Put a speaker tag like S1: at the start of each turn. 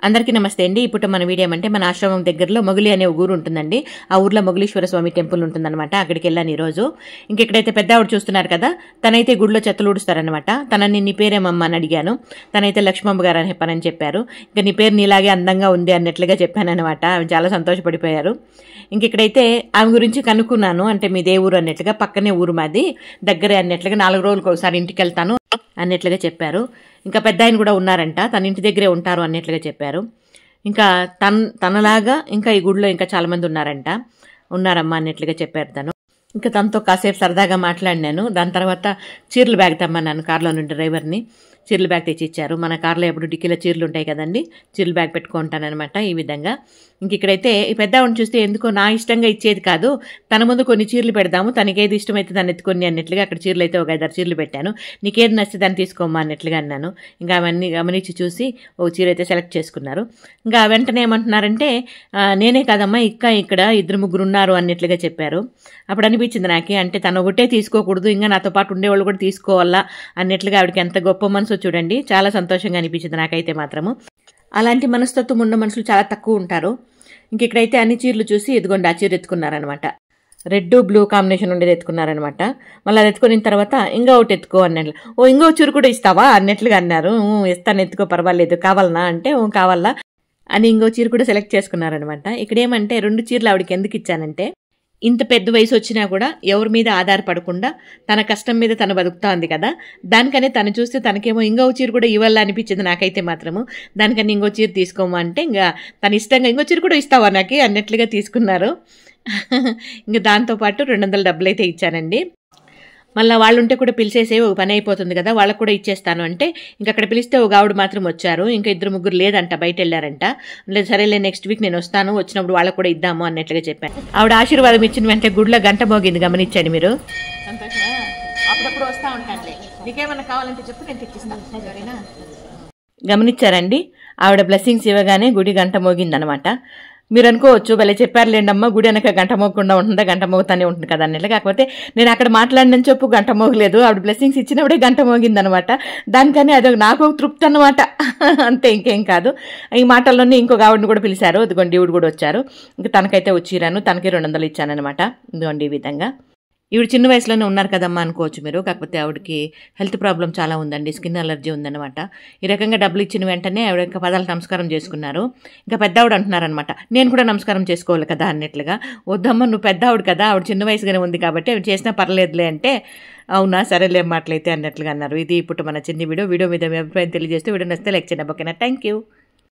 S1: అందరికీ నమస్తే అండి. ఇప్పుడు మన వీడియో అంటే మన ఆశ్రమం దగ్గరలో మొగిలి అనే ఊరు ఉంటుందండి. ఆ ఊర్లో మొగిలీశ్వర స్వామి టెంపుల్ ఉంటుందన్నమాట. అక్కడికి వెళ్ళాను ఈరోజు. ఇంకెక్కడైతే పెద్ద ఆవిడ చూస్తున్నారు కదా, తనైతే గుడిలో చెత్తలు ఊడుస్తారనమాట. తనని నీ పేరేమమ్మా అని అడిగాను. తనైతే లక్ష్మమ్మ గారు అని చెప్పానని చెప్పారు. ఇంకా నీ పేరు నీలాగే అందంగా ఉంది అన్నట్లుగా చెప్పానమాట. ఆమె చాలా సంతోషపడిపోయారు. ఇంకెక్కడైతే ఆమె గురించి కనుక్కున్నాను. అంటే మీ ఊరు అన్నట్లుగా, పక్కనే ఊరు మాది, దగ్గరే అన్నట్లుగా 4 రోజులకు ఒకసారి ఇంటికి వెళ్తాను అన్నట్లుగా చెప్పారు. ఇంకా పెద్ద ఆయన కూడా ఉన్నారంట, తన ఇంటి దగ్గరే ఉంటారు అన్నట్లుగా చెప్పారు. ఇంకా తనలాగా ఇంకా ఈ గుడిలో ఇంకా చాలా మంది ఉన్నారమ్మా అన్నట్లుగా చెప్పారు తను. ఇంకా తనతో కాసేపు సరదాగా మాట్లాడినాను. దాని తర్వాత చీరల బ్యాగ్ తెమ్మన్నాను కార్లో నుండి డ్రైవర్ని. చీరల బ్యాగ్ తెచ్చి ఇచ్చారు. మన కార్లో ఎప్పుడు డిక్కీలో చీరలు ఉంటాయి కదండి, చీరల బ్యాగ్ పెట్టుకుంటానమాట ఈ విధంగా. ఇంక ఇక్కడైతే ఈ పెద్దవాడిని చూస్తే ఎందుకో నా ఇష్టంగా ఇచ్చేది కాదు, తన ముందు కొన్ని చీరలు పెడదాము, తనకేది ఇష్టమైతే దాన్ని ఎత్తుకొని అన్నట్లుగా అక్కడ చీరలు అయితే ఒక 5-6 చీరలు పెట్టాను. నీకేది నచ్చితే దాన్ని తీసుకోమ్మా అన్నట్లుగా అన్నాను. ఇంకా అవన్నీ గమనించి చూసి ఓ చీర అయితే సెలెక్ట్ చేసుకున్నారు. ఇంకా వెంటనే ఏమంటున్నారంటే, నేనే కాదమ్మా ఇక్కడ 2-3 ఉన్నారు అన్నట్లుగా చెప్పారు. అప్పుడు అనిపించింది నాకే, అంటే తను ఒకటే తీసుకోకూడదు, ఇంకా నాతో పాటు ఉండేవాళ్ళు కూడా తీసుకోవాలా అన్నట్లుగా ఆవిడకి ఎంత గొప్ప మనసు చూడండి. చాలా సంతోషంగా అనిపించింది నాకైతే మాత్రము. అలాంటి మనస్తత్వం ఉన్న మనుషులు చాలా తక్కువ ఉంటారు. ఇంక ఇక్కడైతే అన్ని చీరలు చూసి ఇదిగోండి ఆ చీర ఎత్తుకున్నారనమాట. రెడ్ బ్లూ కాంబినేషన్ ఉండేది ఎత్తుకున్నారనమాట. మళ్ళీ అది ఎత్తుకున్న తర్వాత ఇంకా ఒకటి ఎత్తుకో అన్నట్లు, ఇంకో చీర కూడా ఇస్తావా అన్నట్లుగా అన్నారు. ఇస్తాను, ఎత్తుకో పర్వాలేదు, కావాలనా అంటే కావాలా అని ఇంకో చీర కూడా సెలెక్ట్ చేసుకున్నారనమాట. ఇక్కడ ఏమంటే 2 చీరలు ఆవిడకి ఎందుకు ఇచ్చానంటే, ఇంత పెద్ద వయసు వచ్చినా కూడా ఎవరి మీద ఆధారపడకుండా తన కష్టం మీద తను బతుకుతా ఉంది కదా, దానికనే తను చూస్తే తనకేమో ఇంకో చీర కూడా ఇవ్వాలని అనిపించింది నాకైతే మాత్రము. దానికని ఇంకో చీర తీసుకోమా అంటే, ఇంకా తన ఇష్టంగా ఇంకో చీర కూడా ఇస్తావా నాకు అన్నట్లుగా తీసుకున్నారు. ఇంకా దాంతోపాటు 200 డబ్బులు అయితే ఇచ్చానండి. మళ్ళీ వాళ్ళు ఉంటే కూడా పిలిచేసే ఒక పని అయిపోతుంది కదా, వాళ్ళకు కూడా ఇచ్చేస్తాను అంటే, ఇంక అక్కడ పిలిస్తే ఒక ఆవిడ మాత్రం వచ్చారు. ఇంకా 2-3 లేదంట, బయట వెళ్ళారంట. లేదు సరేలే, నెక్స్ట్ వీక్ నేను వస్తాను, వచ్చినప్పుడు వాళ్ళకు కూడా ఇద్దాము అన్నట్లుగా చెప్పాను. ఆవిడ ఆశీర్వాదం ఇచ్చిన వెంటనే గుడిలో గంట మోగింది, గమనించండి మీరు. సంతోషమా? అప్పుడప్పుడు వస్తూ ఉంటానులే, నీకేమన్నా కావాలంటే చెప్పు, నేను తెచ్చిస్తాను, సరేనా? గమనించారండి, ఆవిడ బ్లెస్సింగ్స్ ఇవ్వగానే గుడి గంట మోగిందనమాట. మీరు అనుకోవచ్చు, భలే చెప్పారులేండమ్మా, గుడి అనక గంట మోగకుండా ఉంటుందా, గంట మోగుతానే ఉంటుంది కదా అన్నట్లు. కాకపోతే నేను అక్కడ మాట్లాడినని చెప్పు గంట మోగలేదు, ఆవిడ బ్లెస్సింగ్స్ ఇచ్చినప్పుడే గంట మోగిందనమాట. దానికని అదొక నాకు తృప్తి అనమాట, అంతే, ఇంకేం కాదు. ఈ మాటల్లోనే ఇంకొక ఆవిడని కూడా పిలిచారు, ఇదిగోండి ఈవిడ కూడా వచ్చారు. ఇంకా తనకైతే వచ్చిరాను, తనకి 200 ఇచ్చానమాట. ఇదిగోండి ఈ విధంగా. ఈవిడ చిన్న వయసులోనే ఉన్నారు కదమ్మా అనుకోవచ్చు మీరు, కాకపోతే ఆవిడకి హెల్త్ ప్రాబ్లం చాలా ఉందండి, స్కిన్ అలర్జీ ఉందన్నమాట. ఈ రకంగా డబ్బులు ఇచ్చిన వెంటనే ఆవిడ ఇంకా పదాలకు నమస్కారం చేసుకున్నారు. ఇంకా పెద్ద ఆవిడ అంటున్నారనమాట, నేను కూడా నమస్కారం చేసుకోవాలి కదా అన్నట్లుగా. వద్దమ్మా, నువ్వు పెద్ద ఆవిడ కదా, ఆవిడ చిన్న వయసుగానే ఉంది కాబట్టి ఆవిడ చేసినా పర్లేదులే అంటే, అవునా సరేలే మాటలైతే అన్నట్లుగా అన్నారు. ఇది ఇప్పుడు మన చిన్న వీడియో మీద మీ అభిప్రాయం తెలియజేస్తే వీడియో నచ్చితే లైక్ చేయండి. ఓకేనా? Thank you.